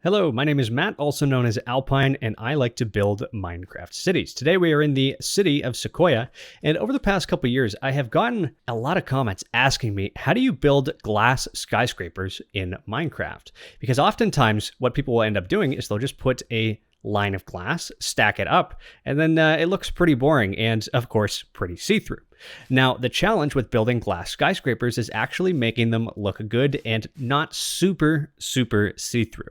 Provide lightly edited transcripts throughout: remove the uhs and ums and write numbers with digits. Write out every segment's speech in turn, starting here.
Hello, my name is Matt, also known as Alpine, and I like to build Minecraft cities. Today we are in the city of Sequoia, and over the past couple years, I have gotten a lot of comments asking me, how do you build glass skyscrapers in Minecraft? Because oftentimes what people will end up doing is they'll just put a line of glass, stack it up, and then it looks pretty boring and, of course, pretty see-through. Now, the challenge with building glass skyscrapers is actually making them look good and not super see-through.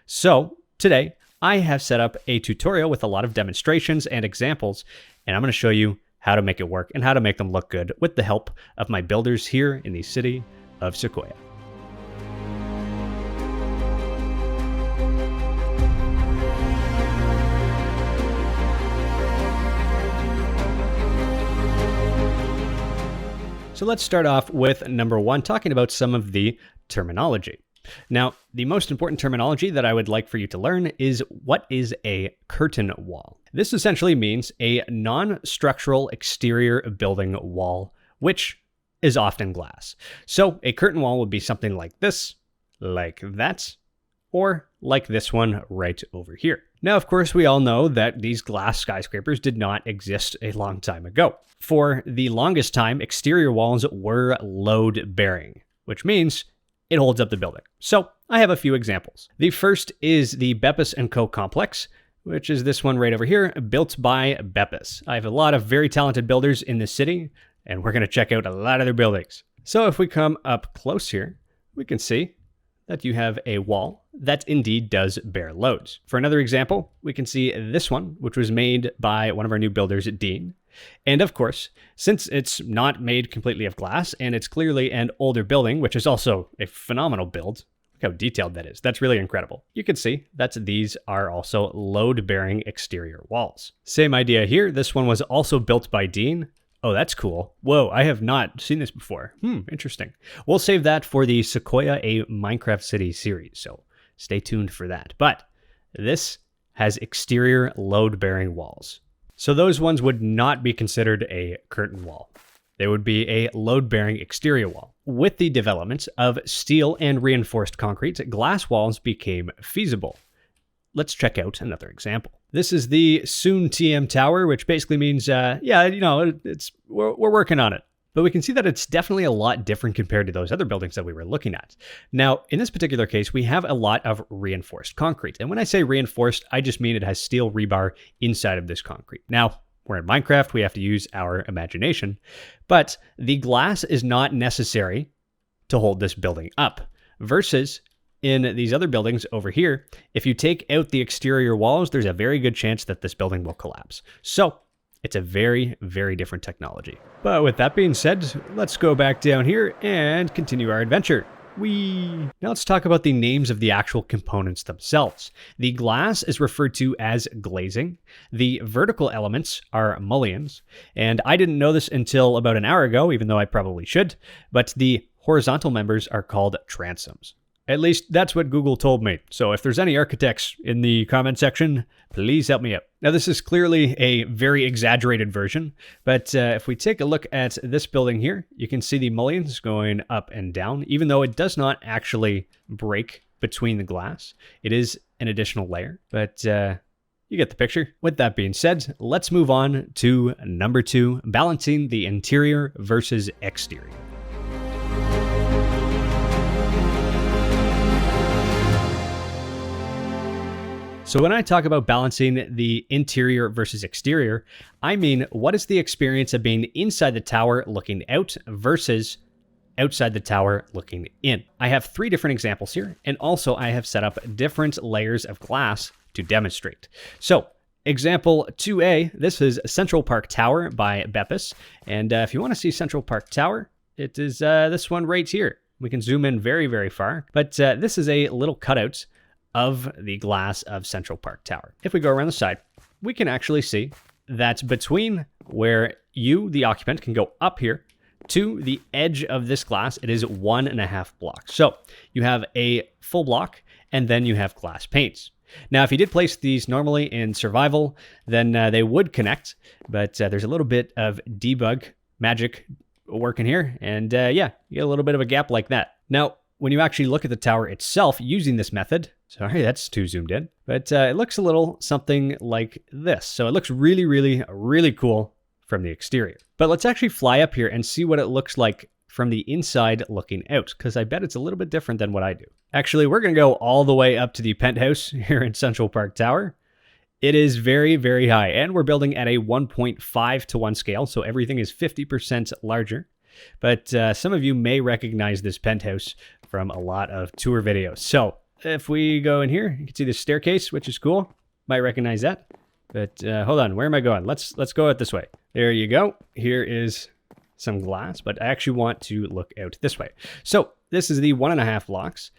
So today I have set up a tutorial with a lot of demonstrations and examples, and I'm going to show you how to make it work and how to make them look good with the help of my builders here in the city of Sequoia. So let's start off with number one, talking about some of the terminology. Now, the most important terminology that I would like for you to learn is what is a curtain wall. This essentially means a non-structural exterior building wall, which is often glass. So a curtain wall would be something like this, like that, or like this one right over here. Now, of course, we all know that these glass skyscrapers did not exist a long time ago. For the longest time, exterior walls were load-bearing, which means it holds up the building. So I have a few examples. The first is the Beppis & Co. complex, which is this one right over here, built by Beppis. I have a lot of very talented builders in this city, and we're going to check out a lot of their buildings. So if we come up close here, we can see that you have a wall that indeed does bear loads. For another example, we can see this one, which was made by one of our new builders, Dean. And of course, since it's not made completely of glass and it's clearly an older building, which is also a phenomenal build, look how detailed that is. That's really incredible. You can see that these are also load-bearing exterior walls. Same idea here. This one was also built by Dean. Oh, that's cool. Whoa, I have not seen this before. Interesting. We'll save that for the Sequoia, a Minecraft City series, so stay tuned for that. But this has exterior load-bearing walls. So those ones would not be considered a curtain wall. They would be a load-bearing exterior wall. With the development of steel and reinforced concrete, glass walls became feasible. Let's check out another example. This is the Soon TM Tower, which basically means, we're working on it. But we can see that it's definitely a lot different compared to those other buildings that we were looking at. Now, in this particular case, we have a lot of reinforced concrete. And when I say reinforced, I just mean it has steel rebar inside of this concrete. Now, we're in Minecraft, we have to use our imagination, but the glass is not necessary to hold this building up. Versus in these other buildings over here, if you take out the exterior walls, there's a very good chance that this building will collapse. So it's a very different technology. But with that being said, let's go back down here and continue our adventure. Now let's talk about the names of the actual components themselves. The glass is referred to as glazing. The vertical elements are mullions. And I didn't know this until about an hour ago, even though I probably should, but the horizontal members are called transoms. At least that's what Google told me. So if there's any architects in the comment section, please help me out. Now this is clearly a very exaggerated version, but if we take a look at this building here, you can see the mullions going up and down, even though it does not actually break between the glass. It is an additional layer, but you get the picture. With that being said, let's move on to number 2, balancing the interior versus exterior. So when I talk about balancing the interior versus exterior, I mean, what is the experience of being inside the tower looking out versus outside the tower looking in? I have 3 different examples here, and also I have set up different layers of glass to demonstrate. So example 2A, this is Central Park Tower by Beppis. And if you want to see Central Park Tower, it is this one right here. We can zoom in very far, but this is a little cutout of the glass of Central Park Tower. If we go around the side, we can actually see that between where you, the occupant, can go up here to the edge of this glass, it is 1.5 blocks. So you have a full block, and then you have glass panes. Now, if you did place these normally in survival, then they would connect, but there's a little bit of debug magic working here, and you get a little bit of a gap like that. Now, when you actually look at the tower itself using this method, Sorry, that's too zoomed in. But it looks a little something like this. So it looks really, really, really cool from the exterior. But let's actually fly up here and see what it looks like from the inside looking out, because I bet it's a little bit different than what I do. Actually, we're going to go all the way up to the penthouse here in Central Park Tower. It is very, very high, and we're building at a 1.5 to 1 scale, so everything is 50% larger. But some of you may recognize this penthouse from a lot of tour videos. So if we go in here, you can see the staircase, which is cool. Might recognize that. But hold on, where am I going? Let's go out this way. There you go. Here is some glass, but I actually want to look out this way. So this is the 1.5 blocks,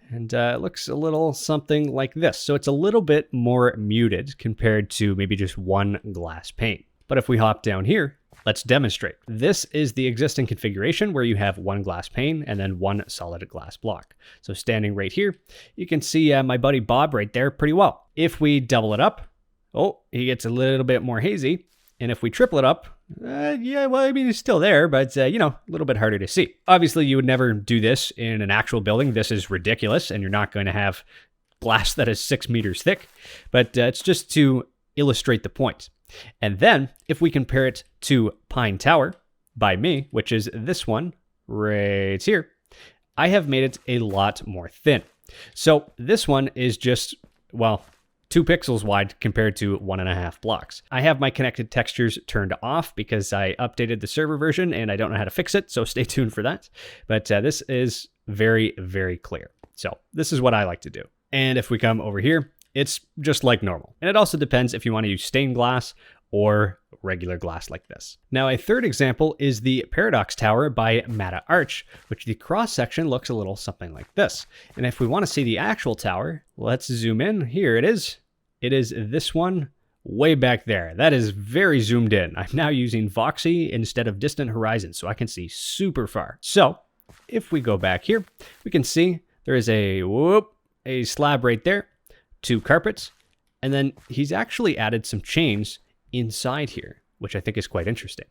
and it looks a little something like this. So it's a little bit more muted compared to maybe just one glass pane. But if we hop down here, let's demonstrate. This is the existing configuration where you have one glass pane and then one solid glass block. So standing right here, you can see my buddy Bob right there pretty well. If we double it up, oh, he gets a little bit more hazy. And if we triple it up, yeah, well, I mean, it's still there, but, you know, a little bit harder to see. Obviously, you would never do this in an actual building. This is ridiculous, and you're not going to have glass that is 6 meters thick, but it's just to illustrate the point. And then, if we compare it to Pine Tower by me, which is this one right here, I have made it a lot more thin. So this one is just, well, 2 pixels wide compared to 1.5 blocks. I have my connected textures turned off because I updated the server version and I don't know how to fix it, so stay tuned for that. But this is very, very clear. So this is what I like to do. And if we come over here, it's just like normal. And it also depends if you want to use stained glass or regular glass like this. Now, a third example is the Paradox Tower by Mata Arch, which the cross section looks a little something like this. And if we want to see the actual tower, let's zoom in. Here it is. It is this one way back there. That is very zoomed in. I'm now using Voxy instead of Distant Horizon, so I can see super far. So if we go back here, we can see there is a slab right there, 2 carpets, and then he's actually added some chains inside here, which I think is quite interesting.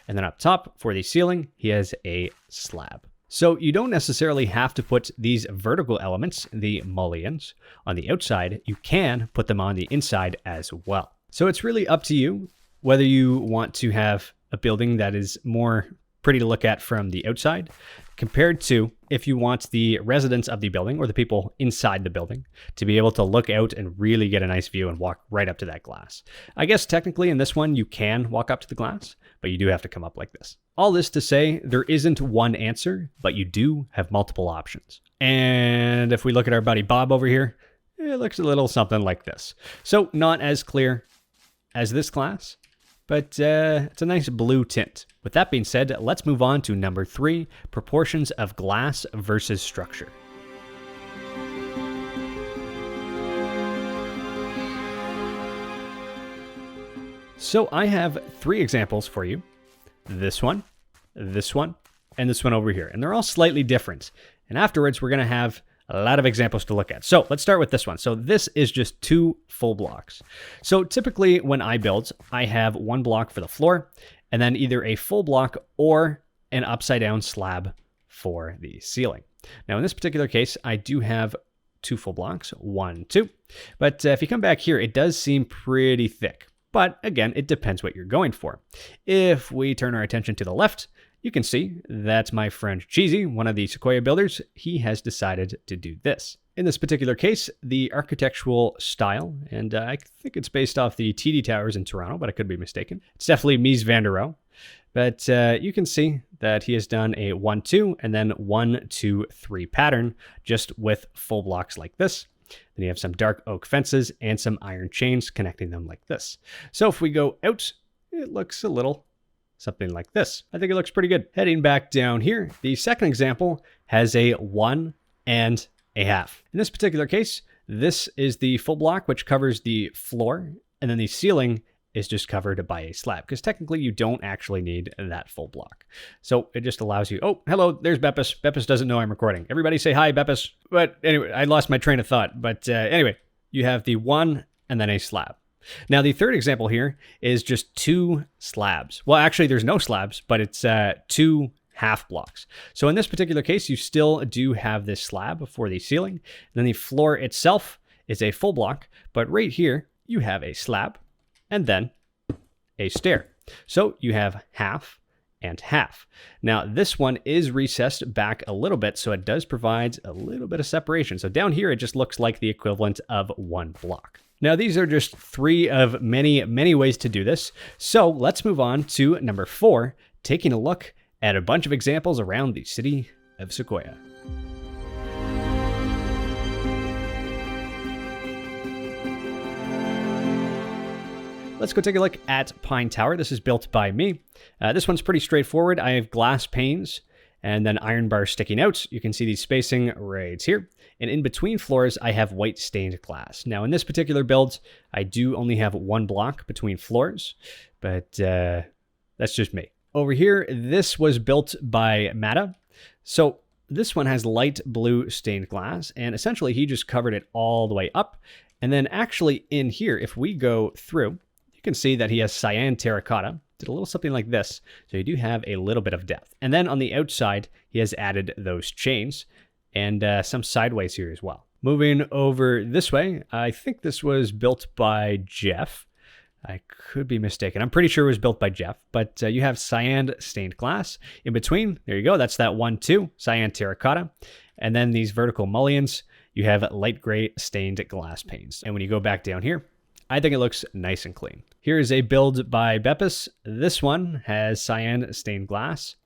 And then up top for the ceiling, he has a slab. So you don't necessarily have to put these vertical elements, the mullions, on the outside. You can put them on the inside as well. So it's really up to you whether you want to have a building that is more pretty to look at from the outside, compared to if you want the residents of the building or the people inside the building to be able to look out and really get a nice view and walk right up to that glass. I guess technically in this one, you can walk up to the glass, but you do have to come up like this. All this to say, there isn't one answer, but you do have multiple options. And if we look at our buddy Bob over here, it looks a little something like this. So not as clear as this glass, but it's a nice blue tint. With that being said, let's move on to number 3, proportions of glass versus structure. So I have 3 examples for you. This one, and this one over here. And they're all slightly different. And afterwards, we're going to have a lot of examples to look at. So let's start with this one. So this is just 2 full blocks. So typically when I build, I have 1 block for the floor and then either a full block or an upside down slab for the ceiling. Now in this particular case, I do have 2 full blocks, 1, 2. But if you come back here, it does seem pretty thick. But again, it depends what you're going for. If we turn our attention to the left, you can see that my friend Cheesy, one of the Sequoia builders, he has decided to do this. In this particular case, the architectural style, and I think it's based off the TD Towers in Toronto, but I could be mistaken. It's definitely Mies van der Rohe. But you can see that he has done a 1-2 and then 1-2-3 pattern just with full blocks like this. Then you have some dark oak fences and some iron chains connecting them like this. So if we go out, it looks a little something like this. I think it looks pretty good. Heading back down here, the second example has a 1 and a half. In this particular case, this is the full block, which covers the floor, and then the ceiling is just covered by a slab, because technically you don't actually need that full block. So it just allows you, oh, hello, there's Beppis. Beppis doesn't know I'm recording. Everybody say hi, Beppis. But anyway, I lost my train of thought. But anyway, you have the 1 and then a slab. Now, the third example here is just 2 slabs. Well, actually, there's no slabs, but it's 2 half blocks. So in this particular case, you still do have this slab for the ceiling. And then the floor itself is a full block, but right here you have a slab and then a stair. So you have half and half. Now this one is recessed back a little bit, so it does provide a little bit of separation. So down here, it just looks like the equivalent of one block. Now these are just 3 of many, many ways to do this. So let's move on to number 4, taking a look at a bunch of examples around the city of Sequoia. Let's go take a look at Pine Tower. This is built by me. This one's pretty straightforward. I have glass panes and then iron bars sticking out. You can see the spacing right here. And in between floors, I have white stained glass. Now in this particular build, I do only have 1 block between floors, but that's just me. Over here, this was built by Mata. So this one has light blue stained glass, and essentially he just covered it all the way up. And then actually in here, if we go through, you can see that he has cyan terracotta. Did a little something like this. So you do have a little bit of depth. And then on the outside, he has added those chains and some sideways here as well. Moving over this way, I think this was built by Jeff. I could be mistaken. I'm pretty sure it was built by Jeff, but you have cyan stained glass in between. There you go. That's that 1-2 cyan terracotta. And then these vertical mullions, you have light gray stained glass panes. And when you go back down here, I think it looks nice and clean. Here is a build by Beppis. This one has cyan stained glass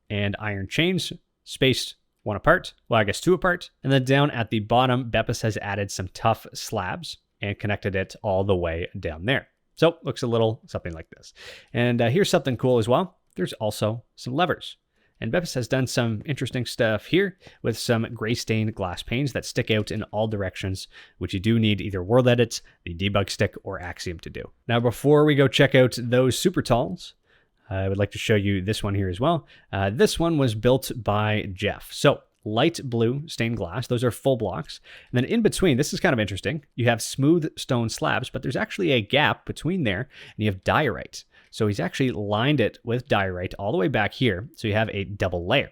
and iron chains spaced 1 apart. Well, I guess 2 apart. And then down at the bottom, Beppis has added some tough slabs and connected it all the way down there. So looks a little something like this. And here's something cool as well. There's also some levers. And Beppis has done some interesting stuff here with some gray stained glass panes that stick out in all directions, which you do need either World Edit, the debug stick, or Axiom to do. Now, before we go check out those super talls, I would like to show you this one here as well. This one was built by Jeff. So light blue stained glass, those are full blocks. And then in between, this is kind of interesting. You have smooth stone slabs, but there's actually a gap between there, and you have diorite. So he's actually lined it with diorite all the way back here. So you have a double layer.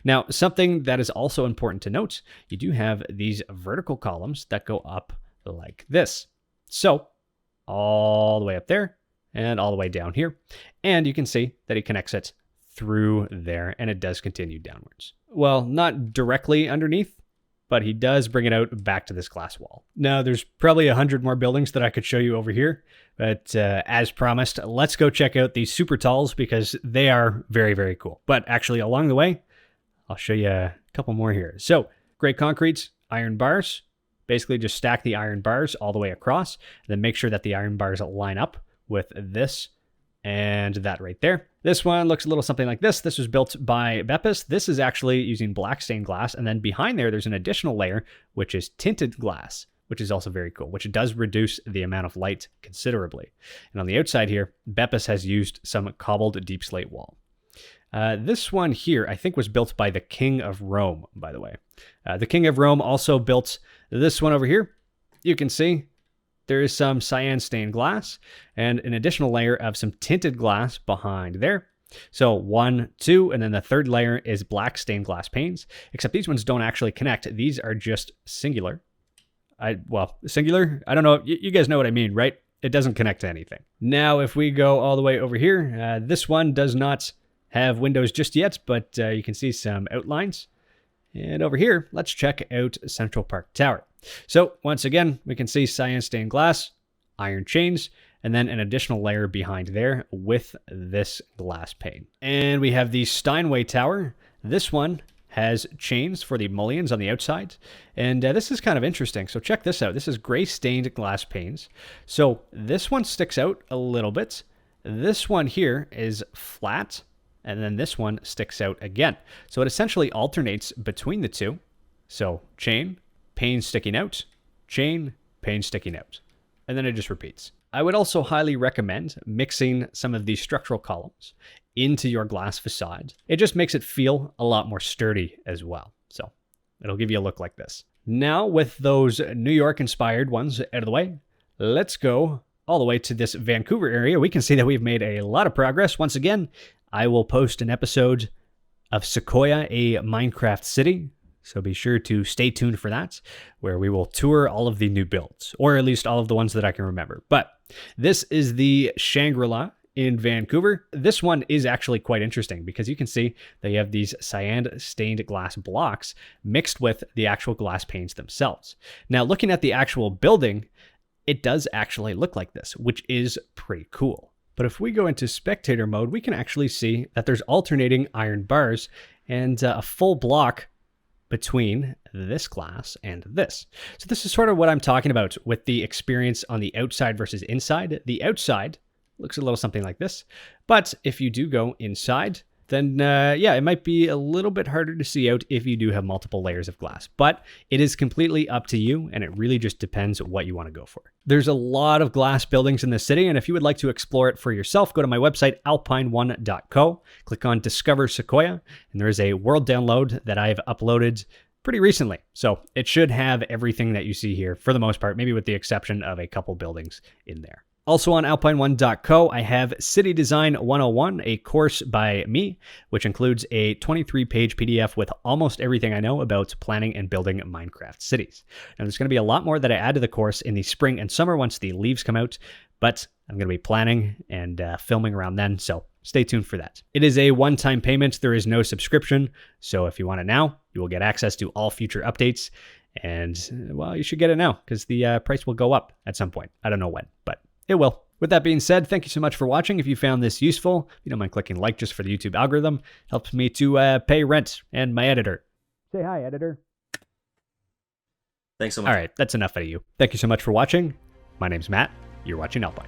Now, something that is also important to note, you do have these vertical columns that go up like this. So all the way up there and all the way down here. And you can see that he connects it through there, and it does continue downwards. Well, not directly underneath, but he does bring it out back to this glass wall. Now, there's probably 100 more buildings that I could show you over here, but as promised, let's go check out these super talls because they are very, very cool. But actually, along the way, I'll show you a couple more here. So, gray concretes, iron bars. Basically, just stack the iron bars all the way across, and then make sure that the iron bars line up with this and that right there. This one looks a little something like this. This was built by Beppis. This is actually using black stained glass. And then behind there, there's an additional layer, which is tinted glass, which is also very cool, which does reduce the amount of light considerably. And on the outside here, Beppis has used some cobbled deep slate wall. This one here, I think, was built by the King of Rome, by the way. The King of Rome also built this one over here. You can see there is some cyan stained glass and an additional layer of some tinted glass behind there. So 1, 2, and then the third layer is black stained glass panes, except these ones don't actually connect. These are just singular. Singular? I don't know. You guys know what I mean, right? It doesn't connect to anything. Now, if we go all the way over here, this one does not have windows just yet, but you can see some outlines. And over here, let's check out Central Park Tower. So once again, we can see cyan stained glass, iron chains, and then an additional layer behind there with this glass pane. And we have the Steinway Tower. This one has chains for the mullions on the outside. And this is kind of interesting. So check this out. This is gray stained glass panes. So this one sticks out a little bit. This one here is flat. And then this one sticks out again. So it essentially alternates between the two. So chain, pane sticking out, chain, pane sticking out. And then it just repeats. I would also highly recommend mixing some of these structural columns into your glass facade. It just makes it feel a lot more sturdy as well. So it'll give you a look like this. Now with those New York inspired ones out of the way, let's go all the way to this Vancouver area. We can see that we've made a lot of progress. Once again, I will post an episode of Sequoia, a Minecraft city. So be sure to stay tuned for that, where we will tour all of the new builds, or at least all of the ones that I can remember. But this is the Shangri-La in Vancouver. This one is actually quite interesting because you can see they have these cyan stained glass blocks mixed with the actual glass panes themselves. Now, looking at the actual building, it does actually look like this, which is pretty cool. But if we go into spectator mode, we can actually see that there's alternating iron bars and a full block between this glass and this. So this is sort of what I'm talking about with the experience on the outside versus inside. The outside looks a little something like this, but if you do go inside, then yeah, it might be a little bit harder to see out if you do have multiple layers of glass. But it is completely up to you, and it really just depends what you want to go for. There's a lot of glass buildings in the city, and if you would like to explore it for yourself, go to my website, alpine1.co, click on Discover Sequoia, and there is a world download that I've uploaded pretty recently. So it should have everything that you see here for the most part, maybe with the exception of a couple buildings in there. Also on alpine1.co, I have City Design 101, a course by me, which includes a 23-page PDF with almost everything I know about planning and building Minecraft cities. Now, there's going to be a lot more that I add to the course in the spring and summer once the leaves come out, but I'm going to be planning and filming around then, so stay tuned for that. It is a one-time payment. There is no subscription, so if you want it now, you will get access to all future updates, and, well, you should get it now, because the price will go up at some point. I don't know when, but it will. With that being said, thank you so much for watching. If you found this useful, if you don't mind clicking like just for the YouTube algorithm, helps me to pay rent and my editor. Say hi, editor. Thanks so much. All right, that's enough out of you. Thank you so much for watching. My name's Matt. You're watching Alpine.